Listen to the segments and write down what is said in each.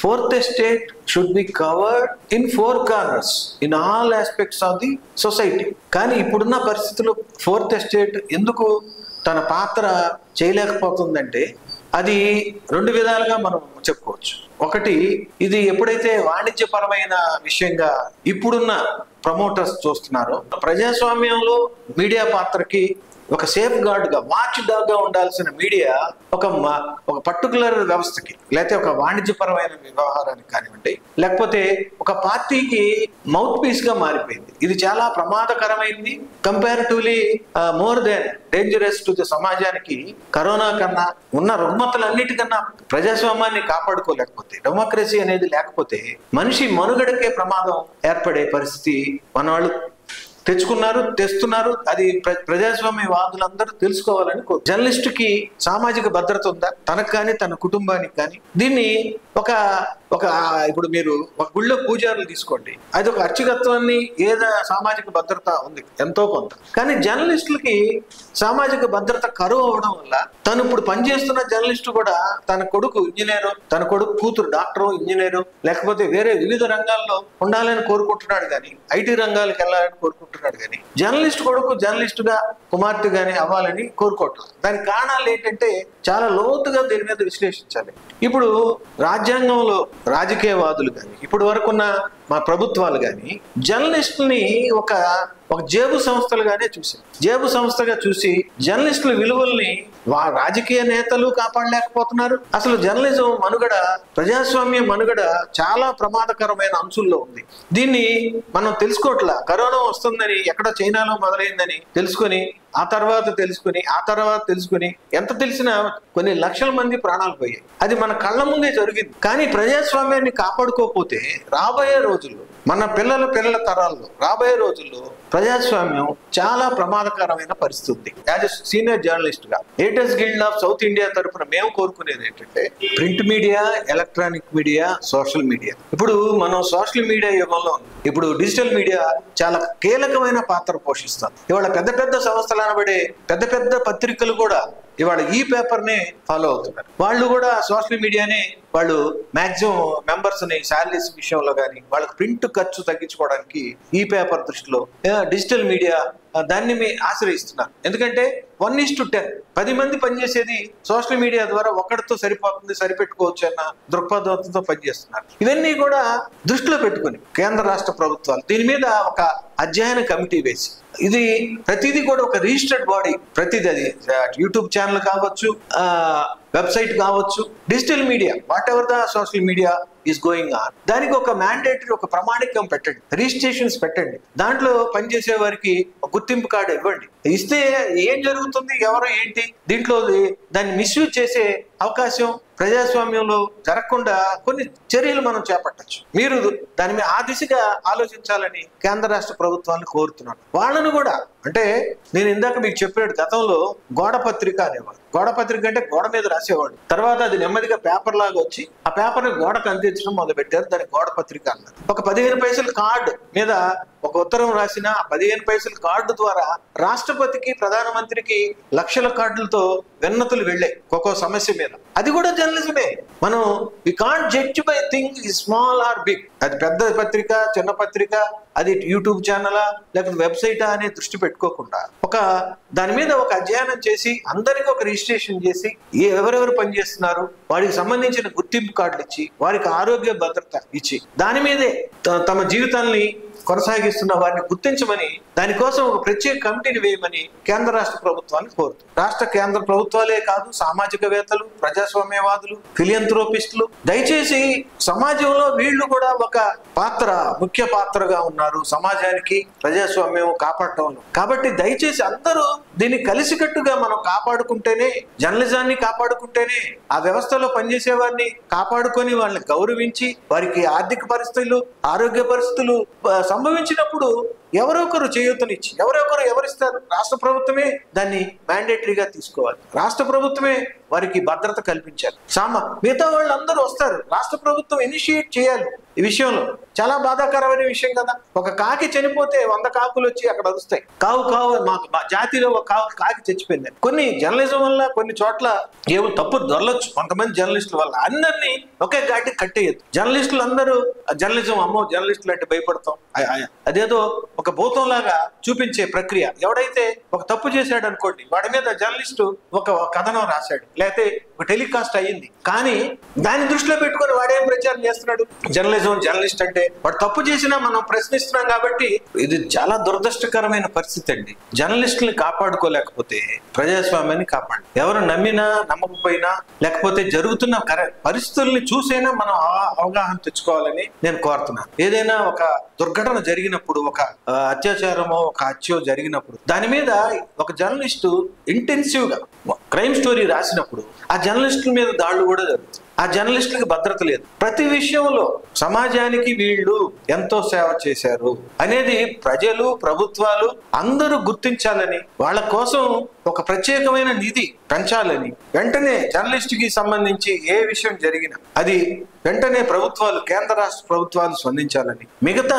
fourth estate should be covered in four corners in all aspects of the society. కానీ ఇప్పుడున్న పరిస్థితుల్లో fourth estate ఎందుకు తన పాత్ర చేయలేకపోతుందంటే అది రెండు విధాలుగా మనం చెప్పుకోవచ్చు. ఒకటి, ఇది ఎప్పుడైతే వాణిజ్యపరమైన విషయంగా ఇప్పుడున్న ప్రమోటర్స్ చూస్తున్నారో, ప్రజాస్వామ్యంలో మీడియా పాత్రకి ఒక సేఫ్ గార్డ్గా, వాచ్ డాగ్గా ఉండాల్సిన మీడియా ఒక పర్టికులర్ వ్యవస్థకి, లేకపోతే ఒక వాణిజ్యపరమైన వ్యవహారానికి కానివ్వండి, లేకపోతే ఒక పార్టీకి మౌత్ పీస్గా మారిపోయింది. ఇది చాలా ప్రమాదకరమైంది. Comparatively more than dangerous to the సమాజానికి. కరోనా కన్నా ఉన్న రుగ్మతలన్నిటికన్నా ప్రజాస్వామ్యాన్ని కాపాడుకోలేకపోతే, డెమోక్రసీ అనేది లేకపోతే మనిషి మనుగడకే ప్రమాదం ఏర్పడే పరిస్థితి మన వాళ్ళు తెస్తున్నారు. అది ప్రజాస్వామ్యవాదులందరూ తెలుసుకోవాలని జర్నలిస్టుకి సామాజిక భద్రత ఉందా, తనకు కానీ తన కుటుంబానికి కానీ? దీన్ని ఇప్పుడు మీరు ఒక గుళ్ళో పూజారులు తీసుకోండి, అది ఒక అర్చకత్వాన్ని సామాజిక భద్రత ఉంది ఎంతో కొంత. కానీ జర్నలిస్టులకి సామాజిక భద్రత కరువు అవడం వల్ల తను ఇప్పుడు పనిచేస్తున్న జర్నలిస్టు కూడా తన కొడుకు ఇంజనీరు, తన కొడుకు కూతురు డాక్టరు, ఇంజనీరు, లేకపోతే వేరే వివిధ రంగాల్లో ఉండాలని కోరుకుంటున్నాడు, కానీ ఐటీ రంగాలకు వెళ్ళాలని కోరుకుంటున్నాడు, కానీ జర్నలిస్ట్ కొడుకు జర్నలిస్టుగా కుమార్తె గాని అవ్వాలని కోరుకోవట్లేదు. దానికి కారణాలు ఏంటంటే చాలా లోతుగా దీని మీద విశ్లేషించాలి. ఇప్పుడు రాజ్యాంగంలో రాజకీయవాదులు కానీ, ఇప్పటి వరకున్న మా ప్రభుత్వాలు కానీ జర్నలిస్టుని ఒక జేబు సంస్థలుగానే జేబు సంస్థగా చూసి జర్నలిస్టుల విలువల్ని రాజకీయ నేతలు కాపాడలేకపోతున్నారు. అసలు జర్నలిజం మనుగడ, ప్రజాస్వామ్య మనుగడ చాలా ప్రమాదకరమైన అంశంలో ఉంది. దీన్ని మనం తెలుసుకోవట్లా. కరోనా వస్తుందని, ఎక్కడ చైనాలో మొదలైందని తెలుసుకొని ఆ తర్వాత తెలుసుకుని ఎంత తెలిసినా కొన్ని లక్షల మంది ప్రాణాలు పోయాయి. అది మన కళ్ళ ముందే జరిగింది. కానీ ప్రజాస్వామ్యాన్ని కాపాడుకోకపోతే రాబోయే రోజుల్లో, మన పిల్లల తరాల్లో రాబోయే రోజుల్లో ప్రజాస్వామ్యం చాలా ప్రమాదకరమైన పరిస్థితి. యాజ్ ఎ సీనియర్ జర్నలిస్ట్ గా editors guild of south India తరఫున మేము కోరుకునేది ఏంటంటే, print media, electronic media, social media. ఇప్పుడు మనం సోషల్ మీడియా యుగంలో ఉన్నాం. ఇప్పుడు డిజిటల్ మీడియా చాలా కీలకమైన పాత్ర పోషిస్తుంది. ఇవాళ పెద్ద సంస్థలు అనబడే పెద్ద పత్రికలు కూడా ఇవాళ ఈ పేపర్నే ఫాలో అవుతున్నారు. వాళ్ళు కూడా సోషల్ మీడియానే వాళ్ళు మ్యాక్సిమం మెంబర్స్ ని శాలరీస్ విషయంలో కానీ వాళ్ళకి ప్రింట్ ఖర్చు తగ్గించుకోవడానికి ఈ పేపర్ దృష్టిలో డిజిటల్ మీడియా దాన్ని ఆశ్రయిస్తున్నారు. ఎందుకంటే 1:10 10 మంది పనిచేసేది సోషల్ మీడియా ద్వారా ఒక్కడితో సరిపోతుంది, సరిపెట్టుకోవచ్చు అన్న దృక్పథంతో పనిచేస్తున్నారు. ఇవన్నీ కూడా దృష్టిలో పెట్టుకుని కేంద్ర రాష్ట్ర ప్రభుత్వాలు దీని మీద ఒక అధ్యయన కమిటీ వేసి, ఇది ప్రతిదీ కూడా ఒక రిజిస్టర్డ్ బాడీ, ప్రతిదీ అది యూట్యూబ్ ఛానల్ కావచ్చు, వెబ్సైట్ కావచ్చు, digital media, what ever the social media is going on, దానికి ఒక మ్యాండేటరీ, ఒక ప్రమాణికం పెట్టండి, రిజిస్ట్రేషన్స్ పెట్టండి, దాంట్లో పనిచేసే వారికి గుర్తింపు కార్డు ఇవ్వండి. ఇస్తే ఏం జరుగుతుంది, ఎవరు ఏంటి, దీంట్లో దాన్ని మిస్యూజ్ చేసే అవకాశం ప్రజాస్వామ్యంలో జరగకుండా కొన్ని చర్యలు మనం చేపట్టచ్చు. మీరు దాని మీద ఆ దిశగా ఆలోచించాలని కేంద్ర రాష్ట్ర ప్రభుత్వాన్ని కోరుతున్నాను. వాళ్ళను కూడా, అంటే నేను ఇందాక మీకు చెప్పాడు, గతంలో గోడ పత్రిక అనేవాడు. గోడ పత్రిక అంటే గోడ మీద రాసేవాడు. తర్వాత అది నెమ్మదిగా పేపర్ లాగా వచ్చి ఆ పేపర్ని గోడకు అందించడం మొదలు పెట్టారు. దాన్ని గోడ పత్రిక అన్నారు. ఒక 15 పైసల కార్డు మీద ఒక ఉత్తరం రాసిన 15 పైసల కార్డు ద్వారా రాష్ట్రపతికి, ప్రధానమంత్రికి లక్షల కార్డులతో విన్నతులు వెళ్ళాయి ఒక్కో సమస్య మీద. అది కూడా జర్నలిజమే. మనం we can't judge by thing ఈ స్మాల్ ఆర్ బిగ్. అది పెద్ద పత్రిక, చిన్న పత్రిక, అది యూట్యూబ్ ఛానలా లేకపోతే వెబ్సైటా అనే దృష్టి పెట్టుకోకుండా దాని మీద ఒక అధ్యయనం చేసి అందరికీ ఒక రిజిస్ట్రేషన్ చేసి ఎవరెవరు పనిచేస్తున్నారు వారికి సంబంధించిన గుర్తింపు కార్డులు ఇచ్చి వారికి ఆరోగ్య భద్రత ఇచ్చి దాని మీదే తమ జీవితాన్ని కొనసాగిస్తున్న వారిని గుర్తించమని, దానికోసం ఒక ప్రత్యేక కమిటీని వేయమని కేంద్ర రాష్ట్ర ప్రభుత్వాన్ని కోరుతుంది. కేంద్ర ప్రభుత్వాలే కాదు, సామాజికవేత్తలు, ప్రజాస్వామ్యవాదులు, ఫిలియంథ్రోపిస్టులు, దయచేసి సమాజంలో వీళ్ళు కూడా ఒక ముఖ్య పాత్రగా ఉన్నారు సమాజానికి, ప్రజాస్వామ్యం కాపాడటంలో. కాబట్టి దయచేసి అందరూ దీన్ని కలిసికట్టుగా మనం కాపాడుకుంటేనే, జర్నలిజాన్ని కాపాడుకుంటేనే, ఆ వ్యవస్థలో పనిచేసే వారిని కాపాడుకొని వాళ్ళని గౌరవించి వారికి ఆర్థిక పరిస్థితులు, ఆరోగ్య పరిస్థితులు సంభవించినప్పుడు ఎవరో ఒకరు చేయూతనిచ్చి ఎవరిస్తారు? రాష్ట్ర ప్రభుత్వమే దాన్ని మ్యాండేటరీగా తీసుకోవాలి. రాష్ట్ర ప్రభుత్వమే వారికి భద్రత కల్పించాలి. మిగతా వాళ్ళందరూ వస్తారు, రాష్ట్ర ప్రభుత్వం ఇనిషియేట్ చేయాలి. ఈ విషయంలో చాలా బాధాకరమైన విషయం కదా. ఒక కాకి చనిపోతే 100 కాకులు వచ్చి అక్కడ అరుస్తాయి, కావు కావు మాకు జాతిలో ఒక కాకి చచ్చిపోయింది. కొన్ని జర్నలిజం వల్ల కొన్ని చోట్ల ఏమో తప్పు దొరలొచ్చు కొంతమంది జర్నలిస్టుల వల్ల. అందరినీ ఒకే ఘాటి కట్టేయద్దు. జర్నలిస్టులు అందరూ జర్నలిజం అమ్మో జర్నలిస్టులు అంటే భయపడతాం, అదేదో ఒక భూతం లాగా చూపించే ప్రక్రియ. ఎవడైతే ఒక తప్పు చేశాడు అనుకోండి, వాడి మీద జర్నలిస్టు ఒక కథనం రాశాడు, లేకపోతే ఒక టెలికాస్ట్ అయ్యింది, కానీ దాన్ని దృష్టిలో పెట్టుకొని వాడేం ప్రచారం చేస్తున్నాడు? జర్నలిస్ట్ అంటే వాడు తప్పు చేసినా మనం ప్రశ్నిస్తున్నాం. కాబట్టి ఇది చాలా దురదృష్టకరమైన పరిస్థితి అండి. జర్నలిస్టుల్ని కాపాడుకోలేకపోతే ప్రజాస్వామ్యాన్ని కాపాడు. ఎవరు నమ్మినా నమ్మకపోయినా, లేకపోతే జరుగుతున్న పరిస్థితుల్ని చూసైనా మనం అవగాహన తెచ్చుకోవాలని నేను కోరుతున్నాను. ఏదైనా ఒక దుర్ఘటన జరిగినప్పుడు, ఒక అత్యాచారమో ఒక హత్యో జరిగినప్పుడు, దాని మీద ఒక జర్నలిస్టు ఇంటెన్సివ్ గా క్రైమ్ స్టోరీ రాసినప్పుడు ఆ జర్నలిస్టుల మీద దాడులు కూడా జరుగుతాయి. ఆ జర్నలిస్టులకు భద్రత లేదు. ప్రతి విషయంలో సమాజానికి వీళ్ళు ఎంతో సేవ చేశారు అనేది ప్రజలు, ప్రభుత్వాలు అందరూ గుర్తించాలని, వాళ్ళ కోసం ఒక ప్రత్యేకమైన నిధి పెంచాలని, వెంటనే జర్నలిస్టుకి సంబంధించి ఏ విషయం జరిగినా అది వెంటనే ప్రభుత్వాలు, కేంద్ర రాష్ట్ర ప్రభుత్వాలు స్పందించాలని, మిగతా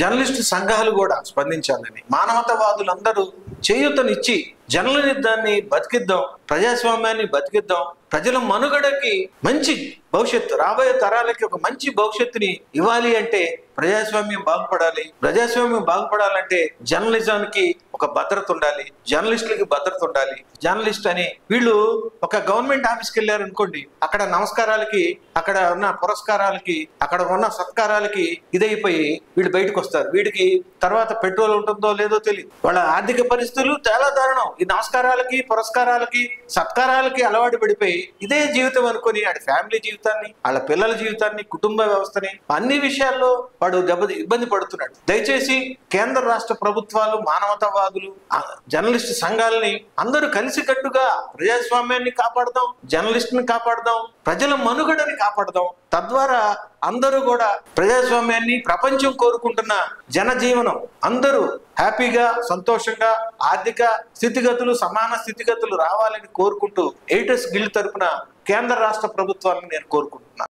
జర్నలిస్టు సంఘాలు కూడా స్పందించాలని, మానవతావాదులందరూ చేయూతనిచ్చి జర్నలిజాన్ని బతికిద్దాం, ప్రజాస్వామ్యాన్ని బతికిద్దాం, ప్రజల మనుగడకి మంచి భవిష్యత్తు, రాబోయే తరాలకి ఒక మంచి భవిష్యత్తుని ఇవ్వాలి అంటే ప్రజాస్వామ్యం బాగుపడాలి. ప్రజాస్వామ్యం బాగుపడాలంటే జర్నలిజానికి ఒక భద్రత ఉండాలి, జర్నలిస్టులకి భద్రత ఉండాలి. జర్నలిస్ట్ అని వీళ్ళు ఒక గవర్నమెంట్ ఆఫీస్కి వెళ్ళారు అనుకోండి, అక్కడ నమస్కారాలకి, అక్కడ ఉన్న పురస్కారాలకి, అక్కడ ఉన్న సత్కారాలకి ఇదైపోయి వీళ్ళు బయటకు వస్తారు. వీడికి తర్వాత పెట్రోల్ ఉంటుందో లేదో తెలియదు. వాళ్ళ ఆర్థిక పరిస్థితులు చాలా దారుణం. ఈ నమస్కారాలకి, పురస్కారాలకి, సత్కారాలకి అలవాటు పడిపోయి ఇదే జీవితం అనుకుని ఆడి ఫ్యామిలీ జీవితాన్ని, వాళ్ళ పిల్లల జీవితాన్ని, కుటుంబ వ్యవస్థని, అన్ని విషయాల్లో వాడు ఇబ్బంది పడుతున్నాడు. దయచేసి కేంద్ర రాష్ట్ర ప్రభుత్వాలు, మానవతావాదులు, జర్నలిస్ట్ సంఘాలని అందరూ కలిసికట్టుగా ప్రజాస్వామ్యాన్ని కాపాడదాం, జర్నలిస్ట్ని కాపాడదాం, ప్రజల మనుగడని కాపాడదాం. తద్వారా అందరూ కూడా ప్రజాస్వామ్యాన్ని, ప్రపంచం కోరుకుంటున్న జనజీవనం అందరూ హ్యాపీగా, సంతోషంగా, ఆర్థిక స్థితిగతులు, సమాన స్థితిగతులు రావాలని కోరుకుంటూ ఎడిటర్స్ గిల్డ్ తరపున కేంద్ర రాష్ట్ర ప్రభుత్వాలను నేను కోరుకుంటున్నాను.